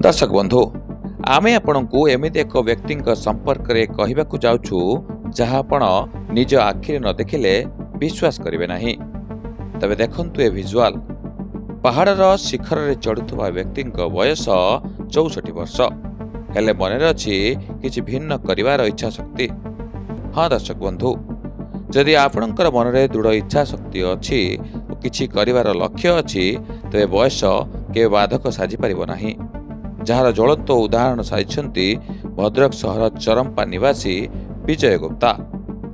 दर्शक बंधु आमे आपनकु एमिति एक व्यक्ति संपर्क रे कहिबाकु जाउछु जहा आपण निज आखिरे न देखिले विश्वास करिवे नाही। तबे देखंतु ए विजुअल पहाड़र शिखर रे चढ़ुथुवा व्यक्ति बयस 64 वर्ष हेले मनरे अछि किछि भिन्न करिवार इच्छा शक्ति। हाँ दर्शक बंधु जदि आपणकर मनरे दृढ़ इच्छा शक्ति अछि किछि करिवार लक्ष्य अछि तबे बयस के बाधक साजि परिबो नाही। जार ज्वलंत उदाहरण साजिछंती भद्रक सहर चरंपा निवासी विजय गुप्ता।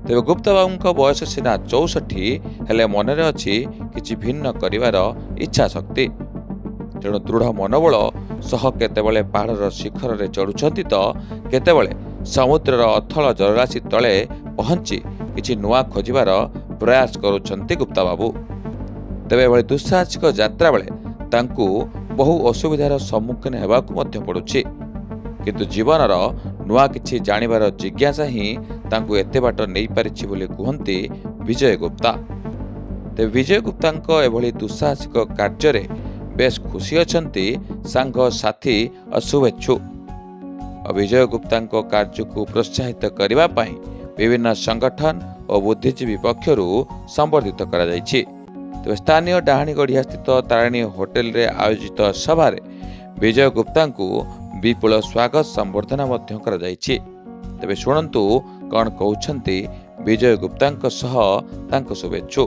तेबे गुप्ता बाबू बयस सीना 64 हेले मनरे अछि किछि भिन्न करिवार इच्छा शक्ति। तेणु दृढ़ मनोबल सह केतेबेले पहाड़र शिखर रे चढ़ुछंती तो केतेबेले समुद्रर अथल जलराशि तले पहुंची किछि नुआ खोजिबार प्रयास करुछंती गुप्ता बाबू। तेबे एभली दुस्साहसिक यात्रा बेले तांकू बहु असुविधार सम्मुखीन हेबाकू मध्य पड़ुछि, किंतु जीवनर नुआ किछि जानिबार जिज्ञासा ही तांकू एते बाट नै पारिछि बोली कुहंती विजय गुप्ता। ते विजय गुप्तांको एभली दुस्साहसिक कार्य रे बेस खुशी अछंती सांग साथी और शुभेच्छु। विजय गुप्तांको कार्य को प्रोत्साहित करबा पई विभिन्न संगठन और बुद्धिजीवी पक्षरु संबर्धित करा जायछि। तेज स्थानीय डाहाणीगढ़िया स्थित तारिणी होटेल रे आयोजित सभा विजय गुप्ता को विपुल स्वागत संबर्धना करा जायछि। तेबे शुणंतु कौन कहउछंती विजय गुप्ता सह तांको शुभेच्छु।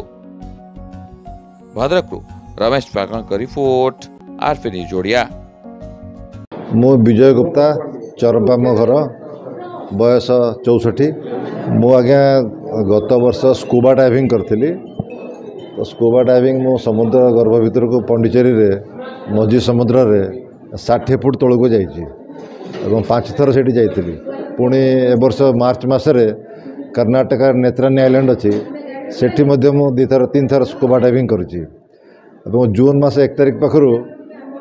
भद्रकरू रमेश पागल का रिपोर्ट आरपी न्यूज ओडिया। मु विजय गुप्ता चरंपा मो घर बयस 64। मु आज्ञा गत वर्ष स्कूबा डाइविंग करथिली। तो स्कूबा डाइविंग मो समुद्र गर्भ भीतर को पंडिचेरी रे मझी समुद्र रे 60 फुट तल को जाइछि एवं 5 थर सेठी जाइथिली। पुणी ए वर्ष मार्च मासरे कर्नाटक नेत्रानी आइलैंड अच्छी सेठी मध्य मु 2 थर 3 थर स्कूबा डाइविंग करुछि। एवं जून मास 1 तारिख पाखरु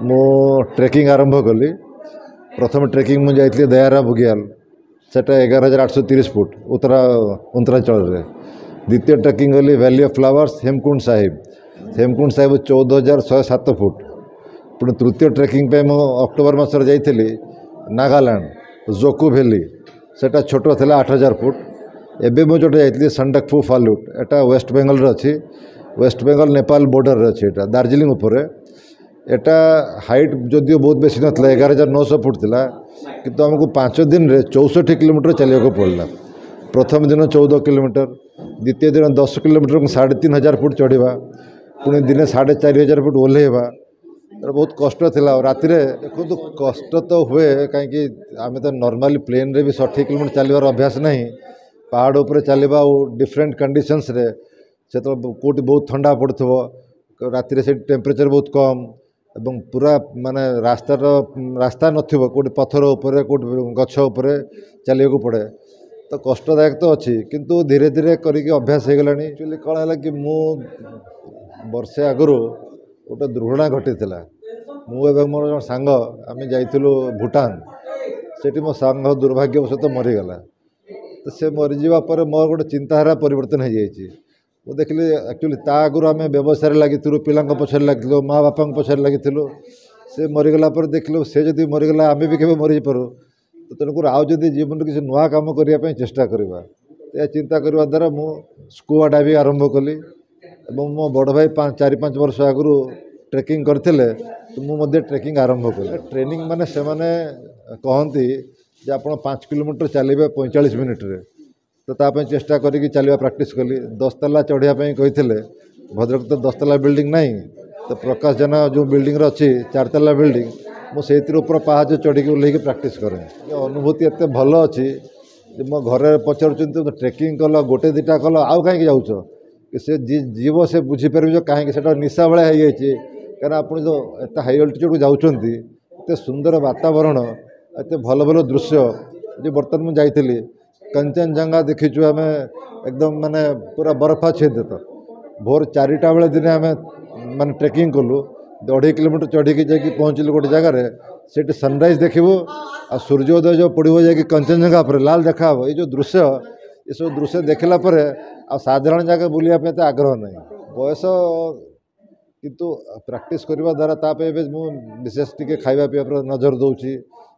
मु ट्रेकिंग आरंभ कली। प्रथम ट्रेकिंग मु जाइथिली दयारा बुगियाल सेटा 11,830 फुट उत्तरांचल रे। द्वितीय ट्रेकिंग गली valley of flowers Hemkund Sahib 14,107 foot. पुणी तृतीय ट्रेकिंग पे मु अक्टोबर मास जाइथिली नागालैंड जोकू वैली सेटा छोट थिला 8,000 फुट। एबे मु जोटे जाइथिली संडकफू फालुट एटा वेस्ट बेंगल रे अछि। वेस्ट बेंगल नेपाल बॉर्डर रे अछि। एटा दार्जिलिंग ऊपर एटा हाइट जदियो बहुत बेसी नथला 11,900 फुट थिला, किंतु हमको 5 दिन रे 64 किलोमीटर चलिया पड़ला। प्रथम दिन 14 किलोमीटर, द्वितीय दिन 10 किलोमीटर को 3,500 फुट चढ़ा, पुणी दिन 4,500 फुट ओह्लैवा। बहुत कष्ट थिला। राति देखो तो कष्ट तो हुए कहीं आम तो नॉर्मली प्लेन रे भी 60 किलोमीटर चलवार अभ्यास नहीं। पहाड़ उपर चलवा डिफरेंट कंडीशंस रे से तो कोटी बहुत ठंडा पड़ुथबो, राति से टेम्परेचर बहुत कम एवं पूरा माने रास्ता नथिबो, कोटी पत्थर उपर कोटी गछ उपर चलिया पड़े। तो कष्टदायक तो अच्छी, किंतु धीरे धीरे करके अभ्यास हो गलानी। एक्चुअली कौन है कि मु वर्षे आगु गोटे दुर्घटना घटी थी। मु एवं मोर जो सांग आम जाइलु भूटान, सेठी मो सांग दुर्भाग्यवशत मरीगला। तो से मरीजा पर मोर गोटे चिंताधारा परिवर्तन हो जाइए। वो देखिली एक्चुअली ता आगु आम व्यवसाय लगी पिला पछार लगी माँ बापा पछार लगी से मरीगला पर देखिलु से जदि मरीगला आम भी केवे मरी पारू। तो तेणुकर आउ जदि जीवन किसी नुआ काम करने चेष्टा करवा या चिंता करने द्वारा मु स्कूबा डाइविंग आरंभ कली। मो बड़ भाई 4-5 वर्ष आगु ट्रेकिंग करते तो मुझे ट्रेकिंग आरंभ कली। ट्रेनिंग माने से माने कहती जे आप 5 किलोमीटर चलिए 45 मिनिट रे। तो ताप चेष्टा करी चलवा प्राक्ट कली। 10 ताला चढ़ाई कहते भद्रक तो 10 ताला बिल्डिंग नहीं, तो प्रकाश जना जो बिल्डिंग अच्छी 4 ताला बिल्डिंग मुझे ऊपर पाहाच चढ़ी ओह्लैक प्राक्ट कै। अनुभूति एत भल अच्छी मो घर पचार ट्रेकिंग कल गोटे 2टा कल आउ कहीं जाऊच से जीव से बुझीपार जो कहीं निशा भाया हो जाए। क्या आप जो एत हाई अल्टीट्यूड को जाऊँगी एत सुंदर वातावरण एत भल भल दृश्य जो बर्तमान मुझे जाइली कंचनजंगा देखीचु आम एकदम माने पूरा बर्फा छेद। भोर 4टा बेले दिन आम माने ट्रेकिंग कलु 2.5 किलोमीटर चढ़ी जाकि पहुँचलु गोटे जगार से सनराइज देखू आ सूर्योदय जो पड़ो जा कंचनजंगा पर लाल देखा ये जो दृश्य ये सब दृश्य देखला आ साधारण जगह बुलाया आग्रह नहीं। बयस किंतु प्रैक्टिस करने द्वारा तापे विशेष टी खावा पीवा पर नजर दूसरी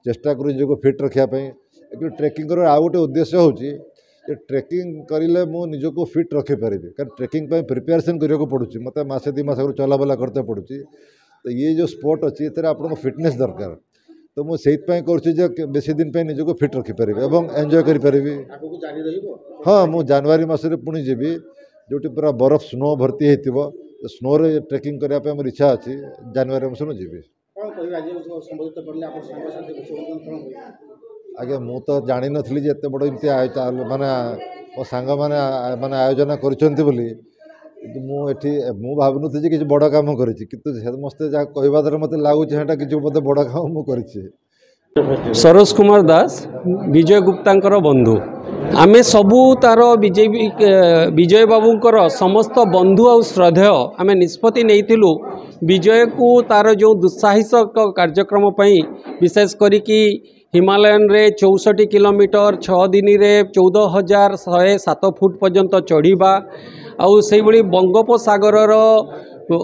चेष्टा कर फिट रखापी एक्चुअली ट्रेकिंग कर आउ गोटे उद्देश्य हूँ ट्रेकिंग करें मु निजको फिट रखिपारि कारण ट्रेकिंग प्रिपेरेसन करने पड़ूँ मत मसे 2 मास चलाबला करते पड़ूँ तो ये जो स्पोर्ट अच्छी ये आपको फिटनेस दरकार तो मुझे कर बेसी दिन पे निजको फिट रखिपारि और एंजॉय करी। हाँ मु जनवरी मसरे पुणी जी जो पूरा बरफ स्नो भर्ती हो स्नो रे ट्रेकिंग करने मोर इच्छा अच्छी जनवरी मस जी। आगे मु तो जानी नी जे एत बड़ इमती माने मो सांग माने आयोजन करी मु भावुन कि बड़ काम कर समस्ते जहाँ कहवा द्वारा मत लगुच कि मत बड़ काम मुझे सरोज कुमार दास विजय गुप्ता बंधु आमे सबू तार विजय बाबूंकर समस्त बंधु और श्रद्धेय आमे निष्पत्ति नहीं विजय को तार जो दुस्साहसिक कार्यक्रम विशेष करी हिमालयन रे 64 किलोमीटर 6 दिन रे 14,107 फुट पर्यंत चढ़ीबा आउ से बंगोपसागर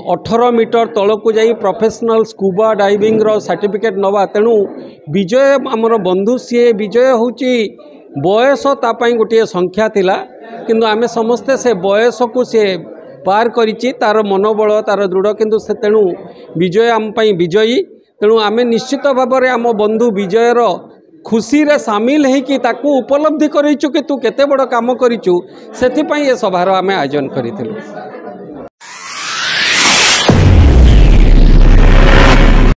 18 मीटर तलक जाई प्रोफेशनल स्कूबा डाइविंग रो सर्टिफिकेट नवा तेणु विजय आमर बंधु सी विजय होची बयस तापाई गोटे संख्या थिला किंतु आमे समस्ते से बयस को सी पार करिछि तार मनोबल तार दृढ़ किंतु से तेणु विजय आम पई विजयी तेणु आमे निश्चित भाव में आम बंधु विजयर खुशी रे सामिल होकि ताकू उपलब्धि करिछु कि तू केते बड़ काम करिछु सेथि पई ए सभार आमे आयोजन करिथिलु।